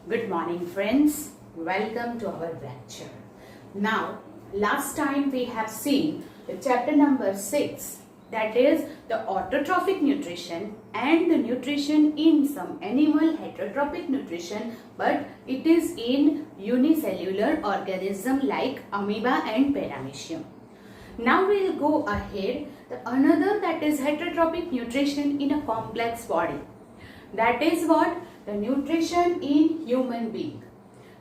Good morning friends, welcome to our lecture. Now, last time we have seen the chapter number 6, that is the autotrophic nutrition and the nutrition in some animal heterotrophic nutrition, but it is in unicellular organism like amoeba and paramecium. Now we will go ahead the another, that is heterotrophic nutrition in a complex body. That is what? The nutrition in human being.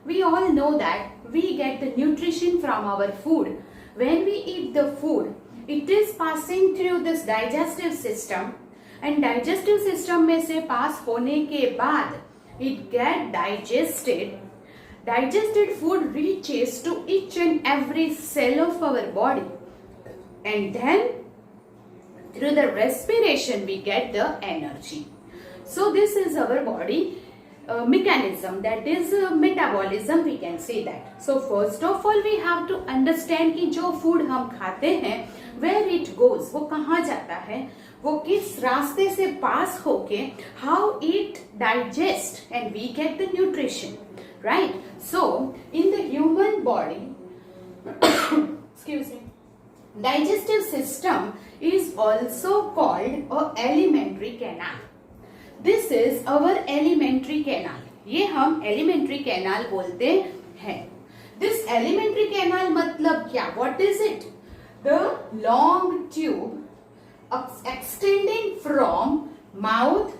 We all know that we get the nutrition from our food. When we eat the food, it is passing through this digestive system, and digestive system में से pass होने के बाद it get digested. Digested food reaches to each and every cell of our body, and then through the respiration we get the energy. So this is our body mechanism, that is metabolism, we can say that. So first of all we have to understand कि जो food हम खाते हैं where it goes, वो कहाँ जाता है, वो किस रास्ते से पास होके how it digest and we get the nutrition, right? So in the human body excuse me, digestive system is also called a alimentary canal. This is our alimentary canal. ये हम alimentary canal बोलते हैं. This alimentary canal मतलब क्या? What is it? The long tube extending from mouth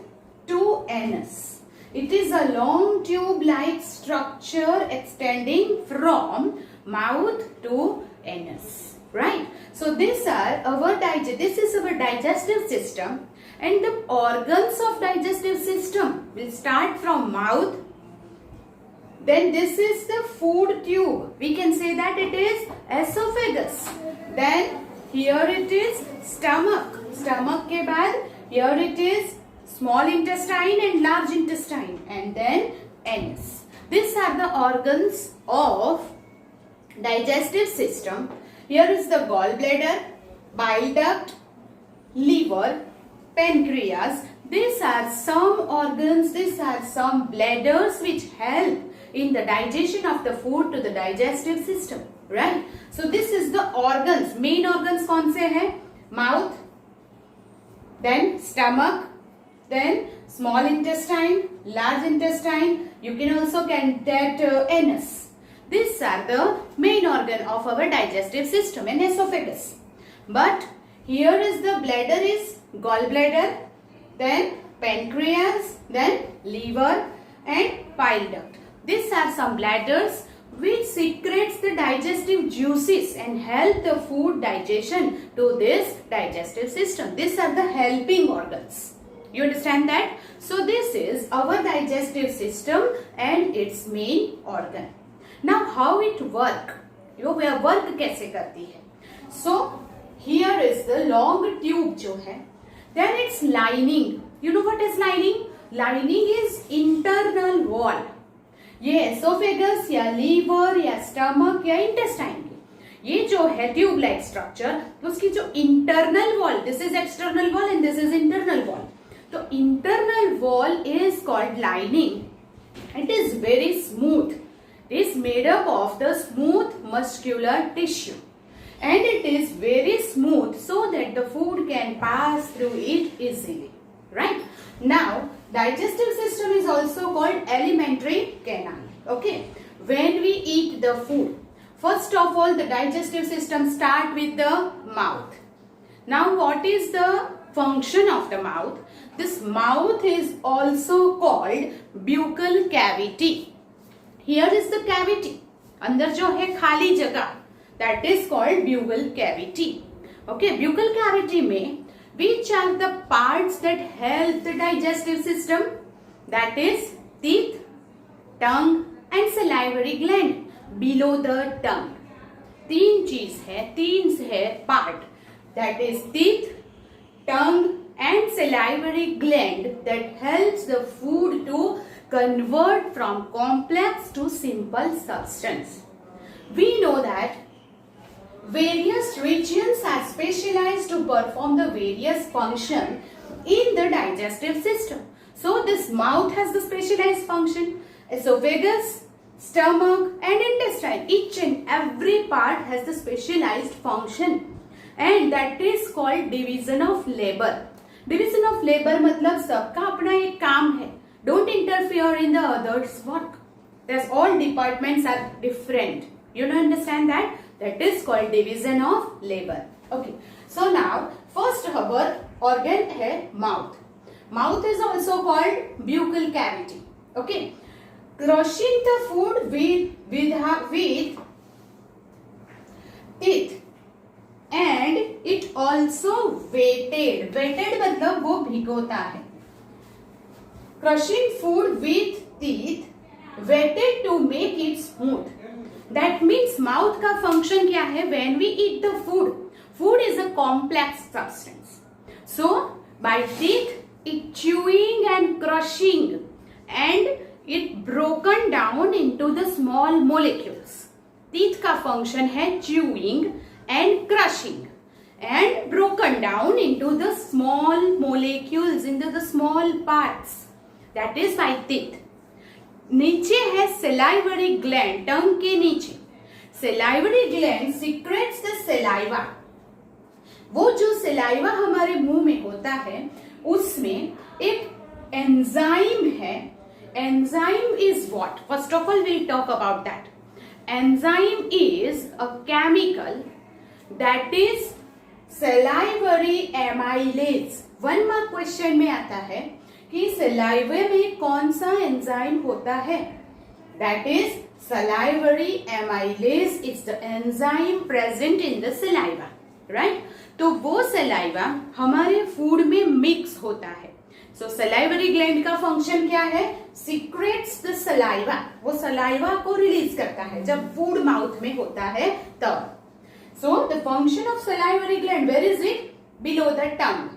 to anus. It is a long tube-like structure extending from mouth to anus, right? So this is our digestive system. And the organs of digestive system will start from mouth. Then this is the food tube. We can say that it is esophagus. Then here it is stomach. Stomach के बाद here it is small intestine and large intestine, and then anus. These are the organs of digestive system. Here is the gallbladder, bile duct, liver, pancreas. These are some organs, these are some bladders which help in the digestion of the food to the digestive system, right? So this is the organs. Main organs कौन से हैं? Mouth, then stomach, then small intestine, large intestine. You can also get that anus. These are the main organ of our digestive system and esophagus. But here is the bladder is gallbladder, then pancreas, then liver and bile duct. These are some bladders which secretes the digestive juices and help the food digestion to this digestive system. These are the helping organs. You understand that? So this is our digestive system and its main organ. Now how it work? Yo work कैसे करती है? So here is the long tube जो है. Then it's lining. You know what is lining? Lining is internal wall. ये esophagus या liver या stomach या intestine की ये जो है tube like structure, उसकी जो internal wall, this is external wall and this is internal wall. तो internal wall is called lining. It is very smooth. It is made up of the smooth muscular tissue. And it is very smooth so that the food can pass through it easily, right? Now, digestive system is also called alimentary canal, okay? When we eat the food, first of all, the digestive system start with the mouth. Now, what is the function of the mouth? This mouth is also called buccal cavity. Here is the cavity. अंदर जो है खाली जगह, that is called buccal cavity. Okay, buccal cavity में which are the parts that help the digestive system? That is teeth, tongue and salivary gland below the tongue. तीन चीज है part, that is teeth, tongue and salivary gland that helps the food to convert from complex to simple substance. We know that various regions are specialized to perform the various functions in the digestive system. So this mouth has the specialized function, esophagus, stomach and intestine. Each and every part has the specialized function and that is called division of labor. Division of labor मतलब सबका अपना एक काम है. Don't interfere in the others' work. That's all departments are different. You don't understand that? That is called division of labor. Okay. So now first our organ है mouth. Mouth is also called buccal cavity. Okay. Crushing the food with teeth and it also weighted. Weighted मतलब वो भिगोता है. Crushing food with teeth weighted to make it smooth. That means mouth का function क्या है? When we eat the food is a complex substance. So by teeth it chewing and crushing and it broken down into the small molecules. Teeth का function है chewing and crushing and broken down into the small molecules, into the small parts. That is by teeth. नीचे है salivary gland, टंग के नीचे. Salivary gland secretes the saliva. वो जो saliva हमारे मुंह में होता है उसमें एक enzyme है. Enzyme is what? First of all we'll talk about that. Enzyme is a chemical that is salivary amylase. One mark question में आता है कि सलाइवे में कौन सा एंजाइम होता है? That is salivary amylase is the enzyme present in the saliva, right? तो वो सलाइवा हमारे फूड में मिक्स होता है. So salivary gland का फंक्शन क्या है? Secretes the saliva. वो सलाइवा को रिलीज करता है जब फूड माउथ में होता है तब. So the function of salivary gland, where is it? Below the tongue.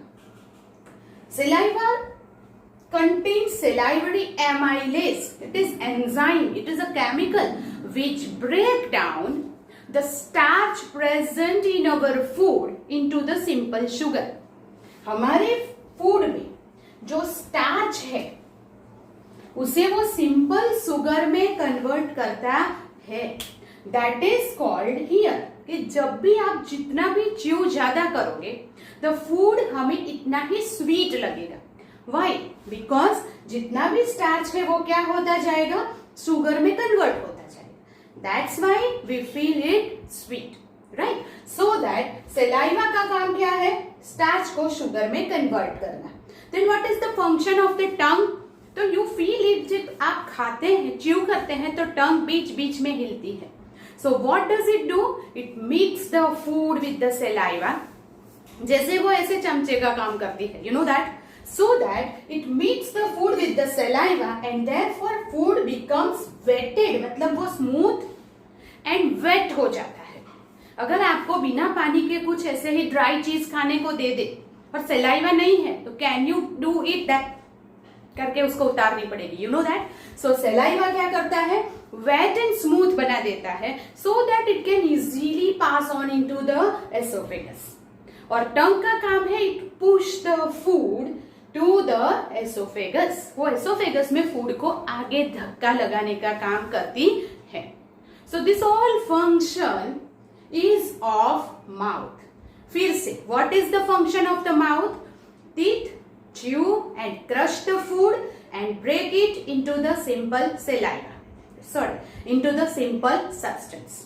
Saliva contains salivary amylase. It is enzyme. It is a chemical which break down the starch present in our food into the simple sugar. हमारे food में जो starch है उसे वो simple sugar में convert करता है. That is called here कि जब भी आप जितना भी च्यू ज्यादा करोगे द फूड हमें इतना ही स्वीट लगेगा. वाई? बिकॉज जितना भी स्टार्च है वो क्या होता जाएगा? शुगर में कन्वर्ट होता जाएगा. That's why we feel it sweet, right? So that saliva का काम क्या है? स्टार्च को शुगर में कन्वर्ट करना. Then what is the function of the tongue? तो यू फील इट, जब आप खाते हैं, च्यू करते हैं तो टंग बीच बीच में हिलती है. So what does it do? It mix the food with the saliva. जैसे वो ऐसे चमचे का काम करती है, you know that. So that it mix the food with the saliva and therefore food becomes wetted. मतलब वो smooth and wet हो जाता है. अगर आपको बिना पानी के कुछ ऐसे ही ड्राई चीज खाने को दे दे और सलाइवा नहीं है तो can you do it? That करके उसको उतारनी पड़ेगी. You know that. So saliva क्या करता है? वेट एंड स्मूथ बना देता है so that it can easily pass on into the oesophagus. और टंग का काम है it push the food to the oesophagus. वो एसोफेगस में फूड को आगे धक्का लगाने का काम करती है. So this all function is of mouth. फिर से what is the function of the mouth? Teeth chew and crush the food and break it into the simple saliva. Sorry, into the simple substance,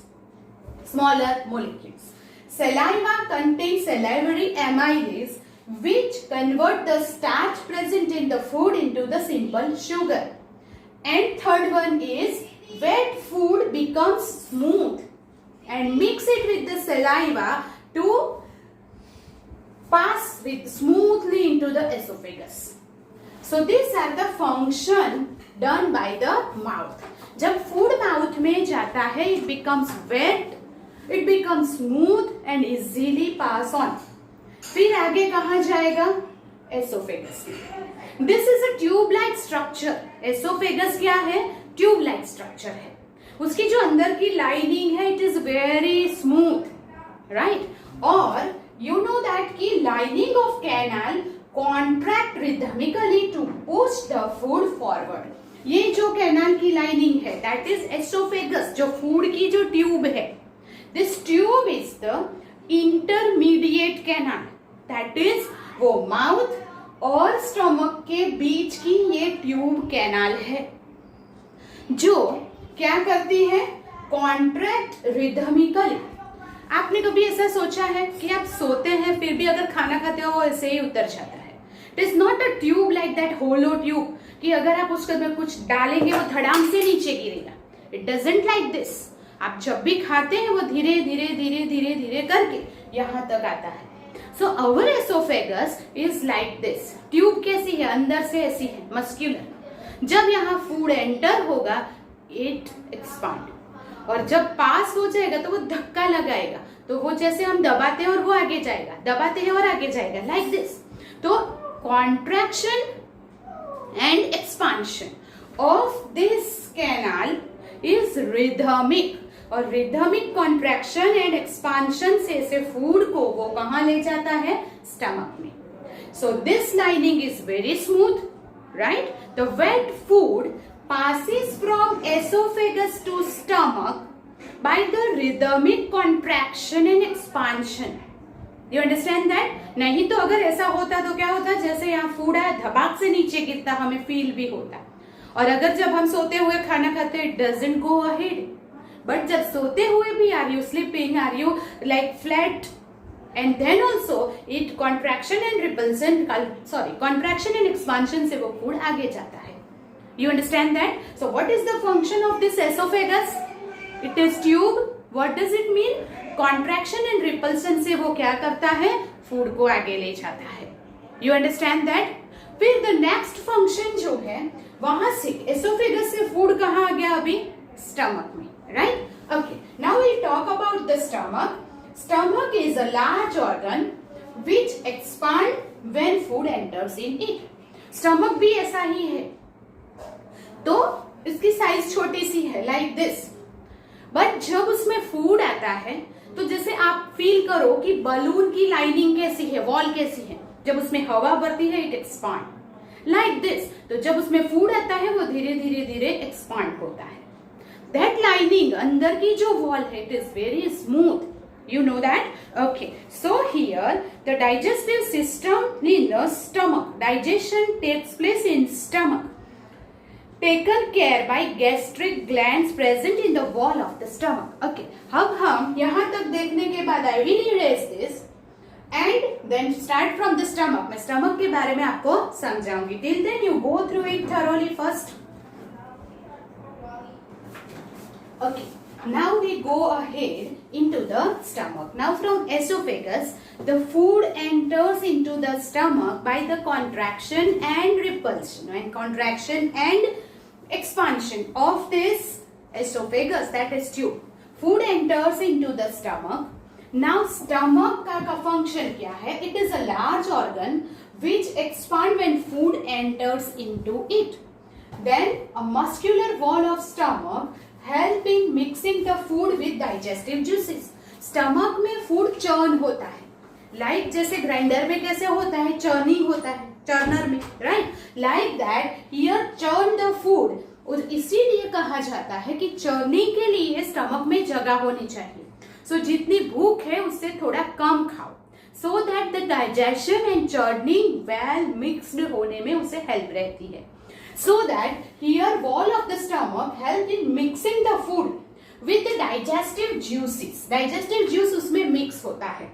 smaller molecules. Saliva contains salivary amylase which convert the starch present in the food into the simple sugar. And third one is wet food becomes smooth and mix it with the saliva to pass with smoothly into the esophagus. So these are the function done by the mouth. जब food mouth में जाता है it becomes wet, it becomes smooth and easily pass on. फिर आगे कहाँ जाएगा? Esophagus. This is a tube-like structure. Esophagus क्या है? Tube-like structure है. उसकी जो अंदर की लाइनिंग है it is very smooth, right? और you know that कि lining of canal contract rhythmically to push the food forward. ये जो कैनाल की लाइनिंग है दैट इज एसोफेगस, जो फूड की जो ट्यूब है, this tube is the intermediate canal, that is वो माउथ और स्टमक के बीच की ये ट्यूब कैनाल है, जो क्या करती है, कॉन्ट्रैक्ट रिदमिकली। आपने कभी ऐसा सोचा है कि आप सोते हैं फिर भी अगर खाना खाते हो वो ऐसे ही उतर जाता है? It is not a tube like that hollow tube कि अगर आप उसके अंदर कुछ डालेंगे वो धड़ाम से नीचे गिरेगा। It doesn't like this. आप जब भी खाते हैं वो धीरे धीरे धीरे धीरे धीरे करके यहां तक आता है। So our esophagus is like this. Tube कैसी है, अंदर से ऐसी है, मस्क्यूलर। जब यहाँ फूड एंटर होगा इट एक्सपांड, और जब पास हो जाएगा तो वो धक्का लगाएगा, तो वो जैसे हम दबाते हैं और वो आगे जाएगा, दबाते हैं और आगे जाएगा, लाइक दिस। तो contraction and expansion of this canal is rhythmic, और रिदमिक कॉन्ट्रैक्शन एंड एक्सपांशन से फूड को वो कहां ले जाता है, स्टमक में। So this lining is very smooth, right? The wet food passes from esophagus to stomach by the rhythmic contraction and expansion. You understand that? नहीं तो अगर ऐसा होता तो क्या होता, जैसे यहाँ फूड है धबाक से नीचे गिरता, हमें फील भी होता। और अगर जब हम सोते हुए खाना खाते it doesn't go ahead, but जब सोते हुए भी are you sleeping, are you like flat, and then also it contraction and repulsion, contraction and expansion से वो फूड आगे जाता है। You understand that? So what is the function of this esophagus? It is tube. What does it mean? Contraction and repulsion से वो क्या करता है, फूड को आगे ले जाता है। You understand that? फिर the next function जो है वहां से esophagus से फूड कहाँ आ गया अभी, स्टमक में, right? Okay. Now we talk about the stomach. Stomach is a large organ which expand when food enters in it. Stomach भी ऐसा ही है, तो इसकी साइज छोटी सी है लाइक दिस, बट जब उसमें फूड आता है तो जैसे आप फील करो कि बलून की लाइनिंग कैसी है, वॉल कैसी है, जब उसमें हवा भरती है इट एक्सपांड लाइक दिस। तो जब उसमें फूड आता है वो धीरे धीरे धीरे एक्सपांड होता है। दैट लाइनिंग, अंदर की जो वॉल है, it is very smooth, you know that? Okay, so here the digestive system in the stomach, digestion takes place in stomach, taken care by gastric glands present in the wall of the stomach. Okay, अब हम यहाँ तक देखने के बाद I will erase this and then start from the stomach. मैं stomach के बारे में आपको समझाऊंगी। Till then you go through it thoroughly first. Okay, now we go ahead into the stomach. Now from esophagus, the food enters into the stomach by the contraction and repulsion and contraction and expansion of this esophagus, that is tube. Food enters into the stomach. Now stomach का function क्या है? It is a large organ which expand when food enters into it. Then a muscular wall of stomach help in mixing the food with digestive juices. Stomach में food churn होता है, like जैसे grinder में कैसे होता है, churning होता है टर्नर में, right? Like that here churn the food, और इसीलिए कहा जाता है कि चर्निंग के लिए स्टमक में जगह होनी चाहिए। सो जितनी भूख है उससे थोड़ा कम खाओ, so that the digestion and churning well mixed होने में उसे हेल्प रहती है। So that here wall of the stomach help in mixing the food with the digestive juices. Digestive juice उसमें mix होता है।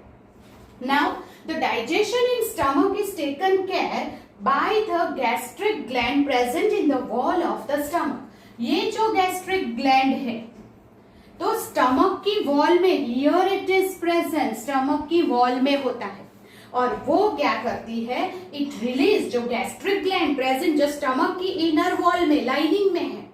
Now the digestion in stomach is taken care by the gastric gland present in the wall of the stomach. ये जो gastric gland है तो stomach की wall में, here it is present, stomach की wall में होता है, और वो क्या करती है, इट रिलीज, जो गैस्ट्रिक ग्लैंड प्रेजेंट जो स्टमक की इनर वॉल में, लाइनिंग में है,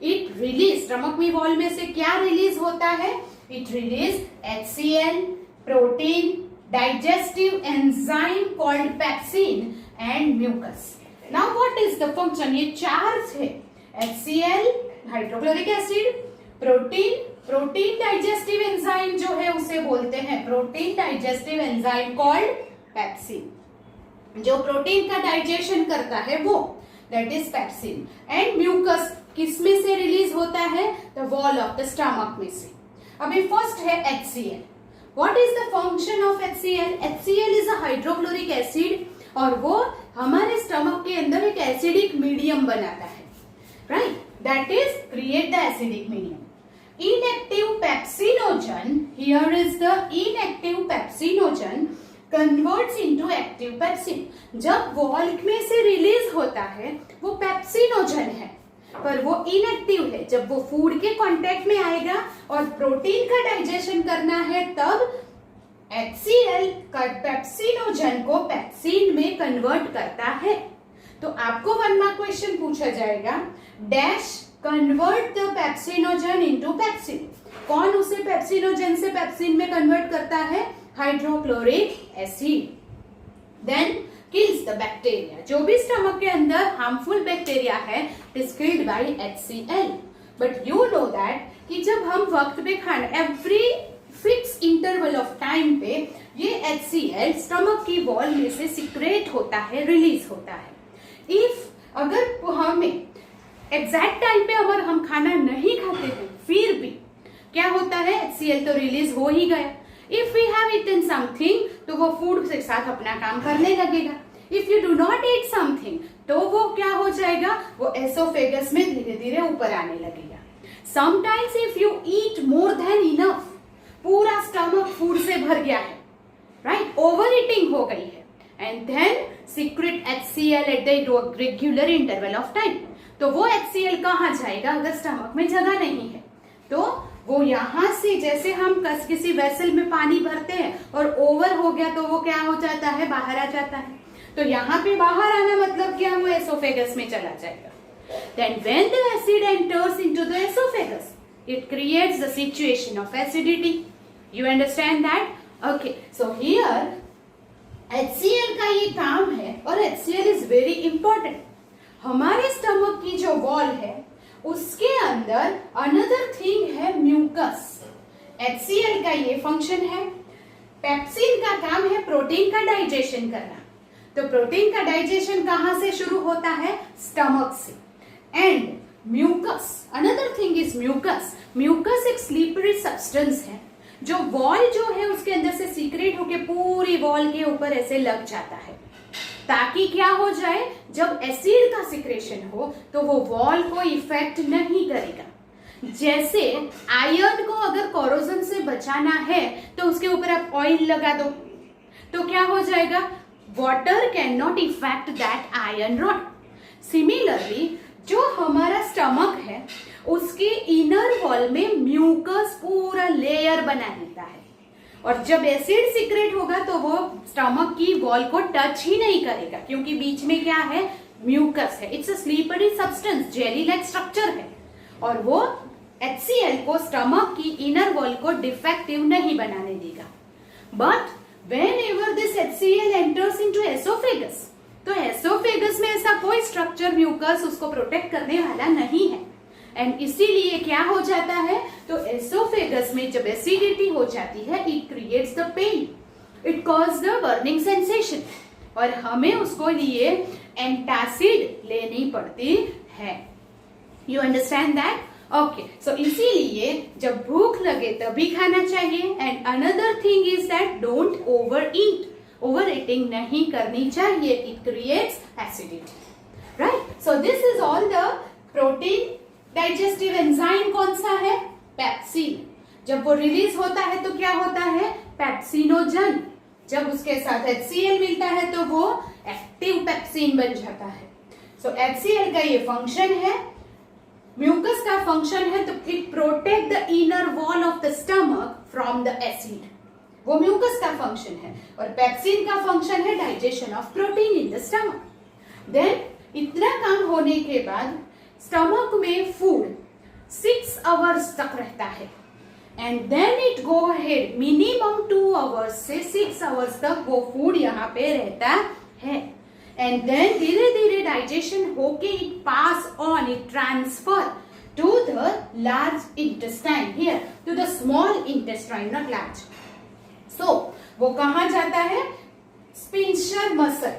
इट रिलीज, स्टमक में वॉल में से क्या रिलीज होता है, it release HCl, protein, digestive enzyme called pepsin and mucus. Now what is the function, ये चार्ज है, HCl hydrochloric acid, protein digestive enzyme जो है उसे बोलते हैं protein digestive enzyme called pepsin, जो प्रोटीन का डाइजेशन करता है वो। That is pepsin. And mucus किस में से रिलीज होता है? The wall of the stomach में से. अभी फर्स्ट है HCl. What is the function of HCl? HCl is a hydrochloric acid और वो हमारे स्टमक के अंदर एक एसिडिक मीडियम बनाता है, right? That is create the acidic medium. Inactive pepsinogen, here is the inactive pepsinogen converts into active pepsin. जब wall में से रिलीज होता है वो पेप्सिनोजन है पर वो इनएक्टिव है. जब वो फूड के कांटेक्ट में आएगा और प्रोटीन का डाइजेशन करना है तब HCl पेप्सिनोजन को पेप्सिन में कन्वर्ट करता है. तो आपको 1 मार्क क्वेश्चन पूछा जाएगा, dash convert the pepsinogen into pepsin. कौन उसे पेप्सिनोजन से पेप्सिन में कन्वर्ट करता है? Hydrochloric acid. Then kills the bacteria. जो भी स्टमक के अंदर हार्मफुल बैक्टीरिया है it is killed by HCl. But you know that कि जब हम वक्त पे खाना every fix interval of time पे ये HCl स्टमक की वॉल में से सीक्रेट होता है, रिलीज होता है. इफ अगर हमें एग्जैक्ट टाइम पे अगर हम खाना नहीं खाते हैं फिर भी क्या होता है? HCl तो रिलीज हो ही गया. If we have eaten something तो वो फूड के साथ अपना काम करने लगेगा. If you do not eat something तो वो क्या हो जाएगा? वो एसोफेगस में धीरे धीरे ऊपर आने लगेगा. Sometimes if you eat more than enough, पूरा स्टमक फूड से भर गया है, राइट? ओवर ईटिंग हो गई है and then secrete HCl at the regular interval of time. तो वो HCl कहाँ जाएगा अगर स्टमक में जगह नहीं है? तो वो यहां से जैसे हम किसी वेसल में पानी भरते हैं और ओवर हो गया तो वो क्या हो जाता है? बाहर आ जाता है. तो यहाँ पे बाहर आना मतलब क्या? वो एसोफेगस में चला जाएगा. Then when the acid enters into the esophagus, it creates the situation of acidity. You understand that? Okay. So here HCl का ये काम है और HCl is very important. हमारे स्टमक की जो वॉल है उसके अंदर अनदर थिंग है म्यूकस. HCl का ये फंक्शन है. पेप्सिन का काम है प्रोटीन का डाइजेशन करना. तो प्रोटीन का डाइजेशन कहां से शुरू होता है? स्टमक से. And mucus, another thing is mucus. Mucus एक स्लीपरी सब्सटेंस है जो वॉल जो है उसके अंदर से सीक्रेट होके पूरी वॉल के ऊपर ऐसे लग जाता है ताकि क्या हो जाए? जब एसिड का सिक्रेशन हो तो वो वॉल को इफेक्ट नहीं करेगा. जैसे आयरन को अगर कोरोजन से बचाना है तो उसके ऊपर आप ऑयल लगा दो तो क्या हो जाएगा? Water can not effect that iron rod. Similarly जो हमारा स्टमक है उसके इनर वॉल में म्यूकस पूरा लेयर बना लेता है और जब एसिड सीक्रेट होगा तो वो स्टमक की वॉल को टच ही नहीं करेगा क्योंकि बीच में क्या है? म्यूकस है. It's a slippery substance, jelly like structure है और वो HCl को स्टमक की इनर वॉल को डिफेक्टिव नहीं बनाने देगा. But whenever this HCl enters into esophagus, तो एसोफेगस में ऐसा कोई स्ट्रक्चर म्यूकस उसको प्रोटेक्ट करने वाला नहीं है एंड इसीलिए क्या हो जाता है? तो एसोफेगस में जब एसिडिटी हो जाती है it creates the pain, it cause the burning sensation और हमें उसको लिए एंटासिड लेनी पड़ती है. You understand that? Okay. So इसीलिए जब भूख लगे तभी खाना चाहिए and another thing is that don't over eat. Over eating नहीं करनी चाहिए. It creates acidity, right? So this is all the protein digestive enzyme. कौन सा है? पेप्सिन. जब वो रिलीज होता है तो क्या होता है? पेप्सिनोजन. जब उसके साथ HCl मिलता है तो वो एक्टिव पेप्सिन बन जाता है. सो HCl का ये फंक्शन है. म्यूकस का फंक्शन है तो it protect the inner wall of the stomach from the acid. वो म्यूकस का फंक्शन है और पेप्सिन का फंक्शन है digestion of protein in the stomach. Then इतना काम होने के बाद स्टमक में फूड 6 आवर्स तक रहता है and then it go ahead. Minimum 2 hours से 6 आवर्स तक वो फूड यहाँ पे रहता है एंड देन धीरे धीरे डाइजेशन होके it pass on, it transfer to the large intestine, here to the small intestine, not large. So वो कहाँ जाता है? Sphincter muscle.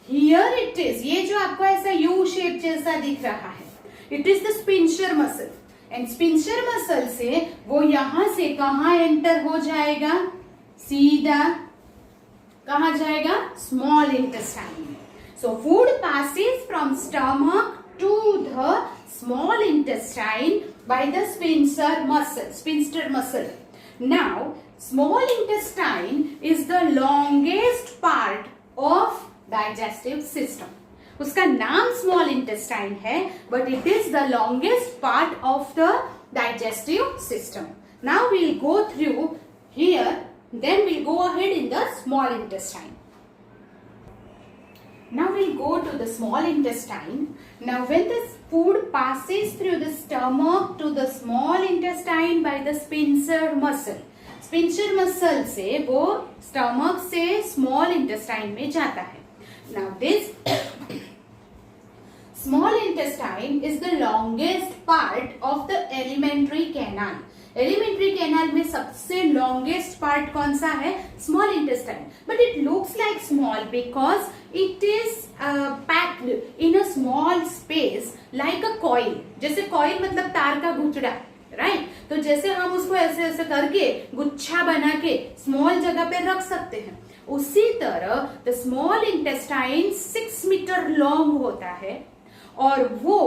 Here it is, ये जो आपको ऐसा यू शेप जैसा दिख रहा है, it is the sphincter muscle, and sphincter muscle से वो यहां से कहां एंटर हो जाएगा, सीधा कहां जाएगा, small intestine. So food passes from stomach to the small intestine by the sphincter muscle. Now small intestine is the longest part of digestive system. उसका नाम स्मॉल इंटेस्टाइन है, but it is the longest part of the digestive system. Now we'll go through here, then we'll go ahead in the small intestine. Now we'll go to the small intestine. Now when the food passes through the stomach to the small intestine by the sphincter muscle, sphincter muscle से वो stomach से small intestine में जाता है. Now this small intestine is the longest part of the alimentary canal. Alimentary canal में सबसे longest part कौन सा है, small intestine, but it looks like small because it is packed in a small space like a coil. जैसे coil मतलब तार का गुच्छा, राइट? तो जैसे हम उसको ऐसे ऐसे करके गुच्छा बना के स्मॉल जगह पे रख सकते हैं, उसी तरह the small intestine 6 meter long होता है, और वो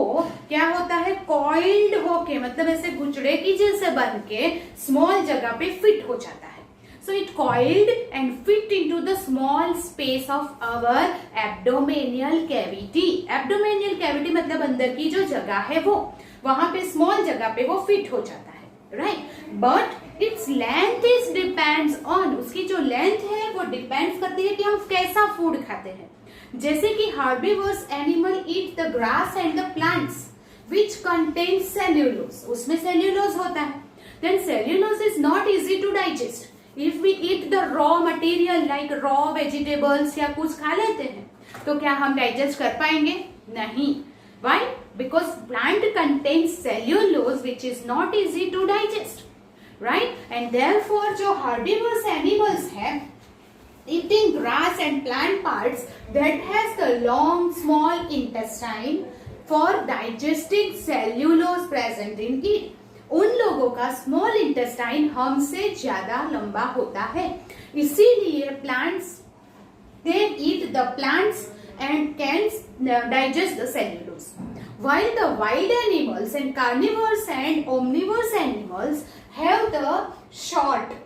क्या होता है, कॉइल्ड होके, मतलब ऐसे गुचड़े की जैसे बन के स्मॉल जगह पे फिट हो जाता है। So it coiled and fit into the small space of our abdominal cavity. Abdominal cavity मतलब अंदर की जो जगह है वो, वहां पे स्मॉल जगह पे वो फिट हो जाता है, right? But its length is depends on, उसकी जो लेंथ है वो डिपेंड्स करती है कि हम कैसा फूड खाते हैं। जैसे कि herbivores animal eat the grass and the plants which contain cellulose, उसमें cellulose होता है। Then cellulose is not easy to digest. If we eat the raw material like raw vegetables या कुछ खा लेते हैं, तो क्या हम डाइजेस्ट कर पाएंगे? नहीं। Why? Because plant contains cellulose which is not easy to digest, right? And therefore जो herbivorous animals हैं, eating grass and plant parts that has the long small intestine for digesting cellulose present in it. उन लोगों का small intestine हमसे ज्यादा लंबा होता है, इसीलिए plants they eat the plants and can digest the cellulose. While the wild animals and carnivores and omnivorous animals have the short,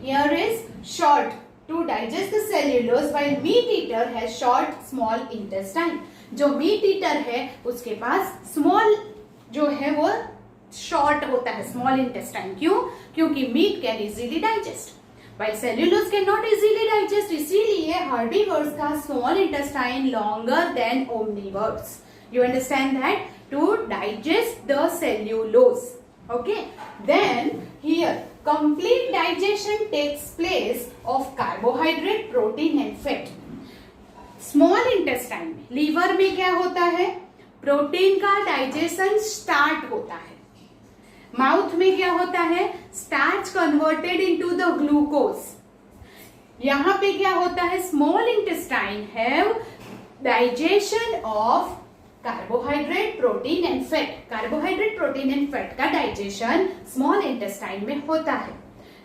here is short to digest the cellulose, while meat eater has short small intestine. जो meat eater है उसके पास small जो है वो short होता है, small intestine. क्यों? क्योंकि meat can easily digest, while cellulose can not easily digest, इसीलिए herbivores का small intestine longer than omnivores. You understand that? To digest the cellulose. Okay? Then here complete digestion takes place of carbohydrate, protein and fat. Small intestine में, liver में क्या होता है, protein का digestion start होता है। Mouth में क्या होता है, starch converted into the glucose. यहां पे क्या होता है, small intestine have digestion of carbohydrate, protein and fat. Carbohydrate, protein and fat का डाइजेशन स्मॉल इंटेस्टाइन में होता है।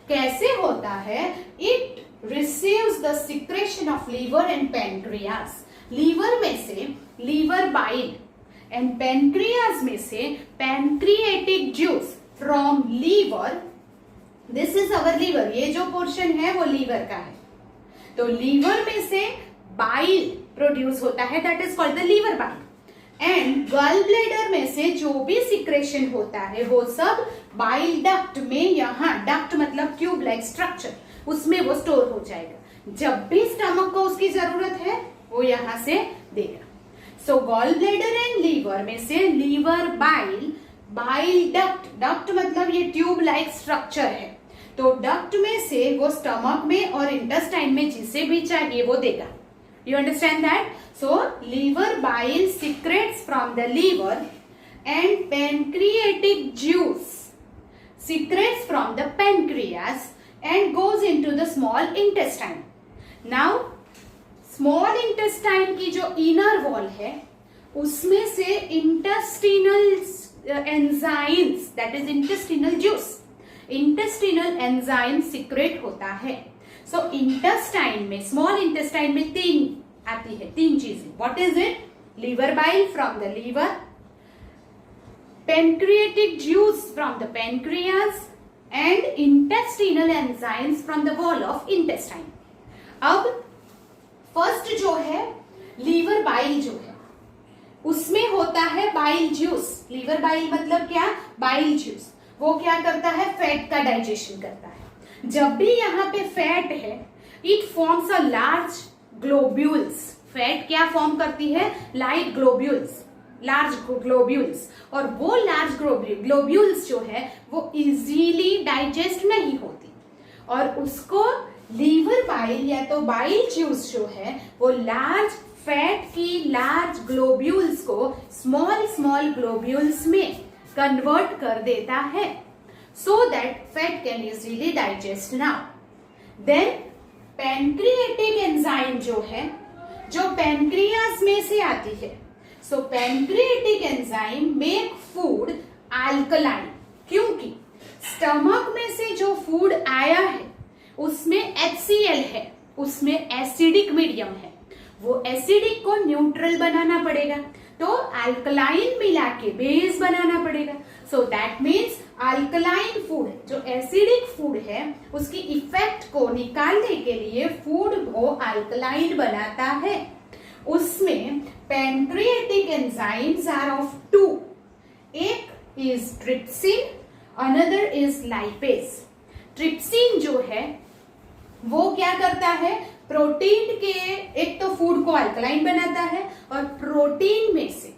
कैसे होता है? It receives the secretion of liver and pancreas. Liver में से लीवर बाइल एंड पेनक्रियास में से pancreatic juice from liver. This is our liver, ये जो पोर्शन है वो लीवर का है। तो लीवर में से बाइल प्रोड्यूस होता है, that is called the liver bile. And gall bladder में से जो भी सिक्रेशन होता है वो सब बाइल डक्ट में, यहाँ डक्ट मतलब ट्यूब लाइक स्ट्रक्चर, उसमें वो स्टोर हो जाएगा। जब भी स्टमक को उसकी जरूरत है वो यहाँ से देगा। So gall bladder and liver में से liver bile, bile duct, duct मतलब ये ट्यूब लाइक स्ट्रक्चर है, तो डक्ट में से वो स्टमक में और इंटेस्टाइन में जिसे भी चाहिए वो देगा। You understand that? So liver bile secretes from the liver and pancreatic juice secretes from the pancreas and goes into the small intestine. Now small intestine की जो इनर वॉल है उसमें से intestinal enzymes, that is intestinal juice, intestinal enzyme secrete होता है। So intestine में, small intestine में तीन आती है, तीन चीजें। What is it? Liver bile from the liver, pancreatic juice from the pancreas and intestinal enzymes from the wall of intestine. अब फर्स्ट जो है लीवर बाइल जो है उसमें होता है बाइल जूस। लीवर बाइल मतलब क्या? Bile juice. वो क्या करता है? फैट का डाइजेशन करता है। जब भी यहाँ पे फैट है, it forms a large globules. Fat क्या फॉर्म करती है? Light globules, large globules. और वो लार्ज ग्लोब्यूल्स जो है वो इजीली डाइजेस्ट नहीं होती और उसको लीवर बाइल या तो बाइल जूस जो है वो लार्ज फैट की लार्ज ग्लोब्यूल्स को स्मॉल स्मॉल ग्लोब्यूल्स में कन्वर्ट कर देता है, so that fat can easily digest now. Then pancreatic enzyme जो है, जो पैनक्रियाज में से आती है, so pancreatic enzyme make food alkaline, क्योंकि स्टमक में से जो फूड आया है उसमें HCl है, उसमें एसिडिक मीडियम है। वो एसिडिक को न्यूट्रल बनाना पड़ेगा, तो अल्कलाइन मिला के बेस बनाना पड़ेगा। So that means alkaline food, जो एसिडिक फूड है उसकी इफेक्ट को निकालने के लिए फूड को अल्कलाइन बनाता है। उसमें pancreatic enzymes are of two, एक is trypsin, another is lipase. Trypsin जो है वो क्या करता है? प्रोटीन के, एक तो फूड को अल्कलाइन बनाता है और प्रोटीन में से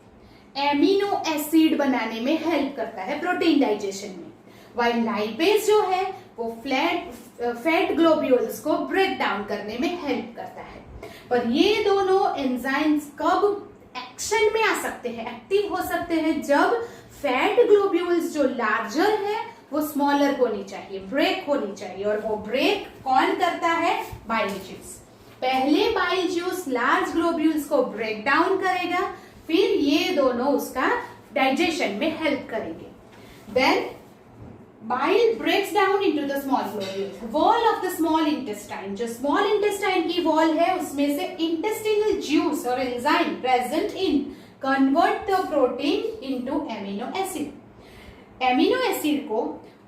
एमिनो एसिड बनाने में हेल्प करता है प्रोटीन डाइजेशन में। वाइल लाइपेज जो है वो फैट ग्लोब्यूल्स को ब्रेक डाउन करने में हेल्प करता है। पर ये दोनों एंजाइम्स कब एक्शन में आ सकते हैं, एक्टिव हो सकते हैं? जब फैट ग्लोब्यूल्स जो लार्जर है वो स्मॉलर होनी चाहिए, ब्रेक होनी चाहिए। और वो ब्रेक कौन करता है? Bile juice. पहले बाइल जूस लार्ज ग्लोब्यूल्स को ब्रेक डाउन करेगा, फिर ये दोनों उसका डाइजेशन में हेल्प करेंगे। Then bile breaks down into the small globules, wall of the small intestine. जो स्मॉल इंटेस्टाइन की वॉल है उसमें से इंटेस्टिनल जूस और enzyme present in convert the protein into amino acid. Amino acid को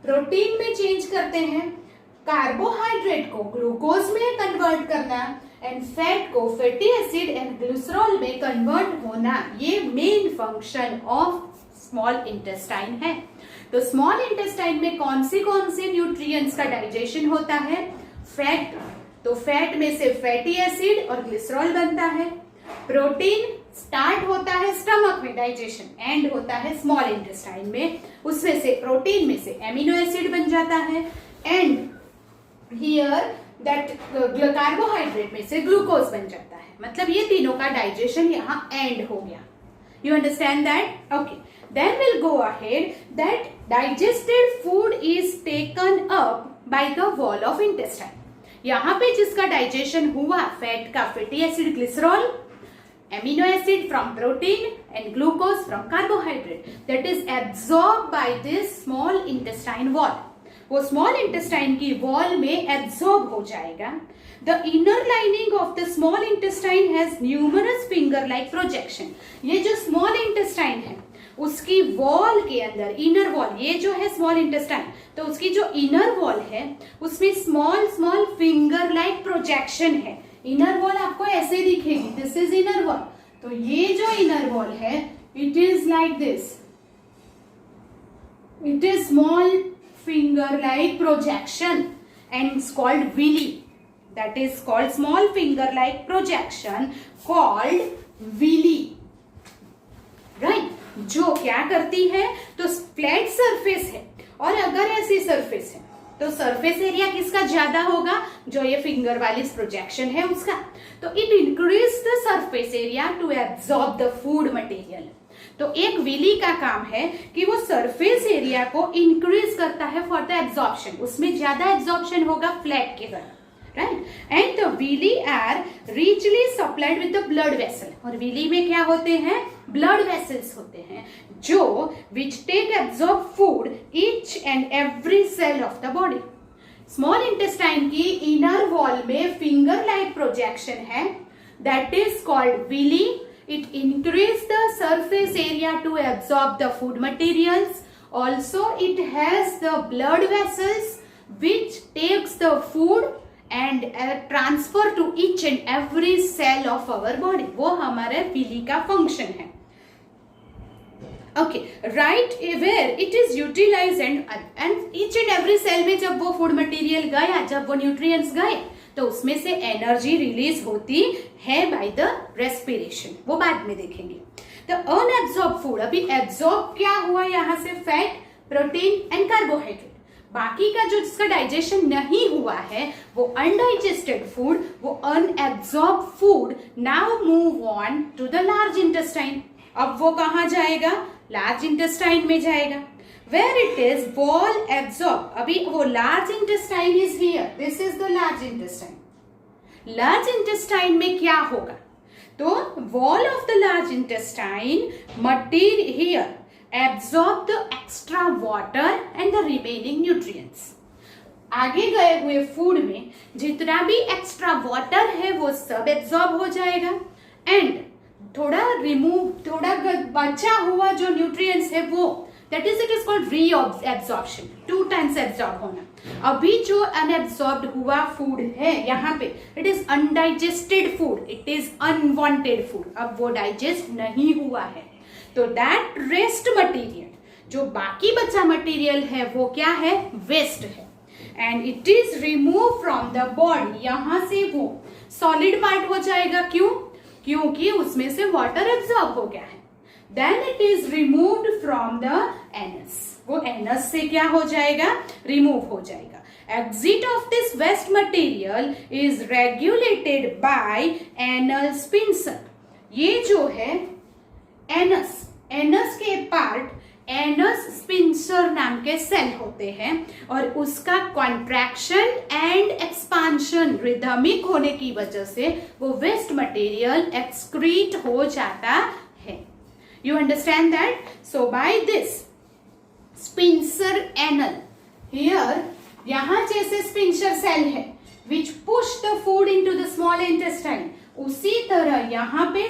protein में change करते हैं, कार्बोहाइड्रेट को ग्लूकोज में कन्वर्ट करना एंड फैट को फैटी एसिड एंड ग्लिसरॉल में कन्वर्ट होना, ये main function of small intestine है। तो स्मॉल इंटेस्टाइन में कौन से न्यूट्रिएंट्स का डाइजेशन होता है? फैट, तो फैट में से फैटी एसिड और ग्लिसरॉल बनता है। प्रोटीन स्टार्ट होता है स्टमक में डाइजेशन, एंड होता है स्मॉल इंटेस्टाइन में, उसमें से प्रोटीन में से एमिनो एसिड बन जाता है, एंड हियर दैट कार्बोहाइड्रेट में से ग्लूकोज बन जाता है। मतलब ये तीनों का डाइजेशन यहाँ एंड हो गया। You understand that? Okay, then will go ahead that digested food is taken up by the wall of intestine. यहाँ पे जिसका डाइजेशन हुआ, फैट का fatty acid glycerol, amino acid from protein and glucose from carbohydrate, that is absorbed by this small intestine wall. वो small intestine की wall में absorb हो जाएगा। The inner lining of the small intestine has numerous finger-like projection. ये जो small intestine है उसकी wall के अंदर, inner wall, ये जो है small intestine, तो उसकी जो inner wall है उसमें small finger-like projection है। इनर वॉल आपको ऐसे दिखेगी, दिस इज इनर वॉल। तो ये जो इनर वॉल है it is like this, it is small finger like projection and it's called villi, that is called small finger like projection called villi, right? जो क्या करती है, तो फ्लैट सरफेस है और अगर ऐसी सरफेस है तो सरफेस एरिया किसका ज्यादा होगा? जो ये फिंगर वाली प्रोजेक्शन है उसका। तो it increase the surface area to absorb the food material. तो एक विली का काम है कि वो सरफेस एरिया को इंक्रीज करता है फॉर द एब्जॉर्प्शन, उसमें ज्यादा एब्जॉर्प्शन होगा फ्लैट के तरह, right? And the villi are richly supplied with the blood vessel. और villi में क्या होते हैं? Blood vessels होते हैं जो which take absorb food each and every cell of the body. Small intestine की इनर वॉल में फिंगर लाइक प्रोजेक्शन है, that is called villi. It increase the surface area to absorb the food materials. Also it has the blood vessels which takes the food and transfer to each and every cell of our body. वो हमारे villi का function है. Okay, right, where it is utilize and each and every cell में जब वो food material गया, जब वो न्यूट्रिएंट्स गए, तो उसमें से एनर्जी रिलीज होती है बाय द रेस्पिरेशन. वो बाद में देखेंगे. द अनएब्सॉर्ब फूड, अभी एब्सॉर्ब क्या हुआ यहाँ से? Fat, protein and carbohydrate. बाकी का जो जिसका डाइजेशन नहीं हुआ है वो अनडाइजेस्टेड फूड, वो unabsorb food now move on to the large intestine. अब वो कहाँ जाएगा? लार्ज इंटेस्टाइन में जाएगा. Where it is wall absorb. अभी वो large intestine is here, this is the large intestine. Large intestine में क्या होगा? तो wall of the large intestine material here absorb the extra water and the remaining nutrients. आगे गए हुए food में जितना भी एक्स्ट्रा वाटर है वो सब एब्सॉर्ब हो जाएगा एंड थोड़ा बचा हुआ जो न्यूट्रिएंट्स है वो, that is it is called री एब्सॉर्प्शन, 2 टाइम्स एब्सॉर्ब होना. अभी जो अनएब्सॉर्ब्ड हुआ फूड है यहाँ पे, it is undigested food, it is unwanted food. अब वो डाइजेस्ट नहीं हुआ है, तो दैट रेस्ट मटेरियल, जो बाकी बचा मटेरियल है वो क्या है? वेस्ट है. And it is remove from the body. यहां से वो सॉलिड पार्ट हो जाएगा. क्यों? क्योंकि उसमें से वाटर एब्सॉर्ब हो गया है. Then it is removed from the anus. वो एनस से क्या हो जाएगा? रिमूव हो जाएगा. Exit of this waste material is regulated by anal sphincter. ये जो है एनस, एनस के पार्ट एनस स्पिंसर नाम के सेल होते हैं और उसका कॉन्ट्रैक्शन एंड एक्सपांशन रिदमिक होने की वजह से वो वेस्ट मटेरियल एक्सक्रीट हो जाता है. You understand that? So by this sphincter anal here, यहां जैसे स्पिंसर सेल है which push the food into the small intestine, उसी तरह यहाँ पे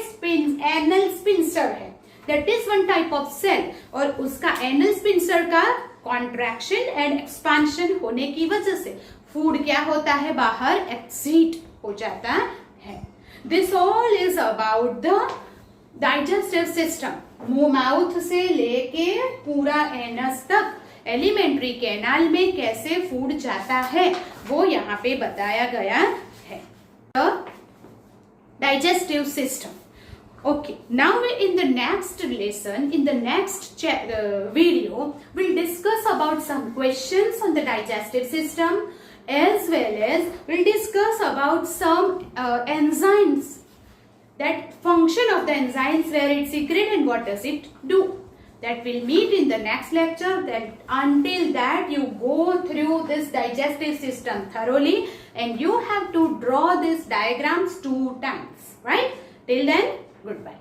एनल स्पिंसर है. That is one type of cell और उसका एनल स्पिंसर का कॉन्ट्रैक्शन एंड एक्सपांशन होने की वजह से फूड क्या होता है? बाहर एक्सीट हो जाता है. This all is about the digestive system. मुंह माउथ से लेके पूरा एनस तक एलिमेंट्री कैनाल में कैसे फूड जाता है वो यहाँ पे बताया गया है. Digestive system. Okay, now in the next lesson, in the next video, we'll discuss about some questions on the digestive system, as well as we'll discuss about some enzymes, that function of the enzymes, where it's secret and what does it do. That we'll meet in the next lecture. That until that you go through this digestive system thoroughly and you have to draw these diagrams 2 times, right? Till then, goodbye.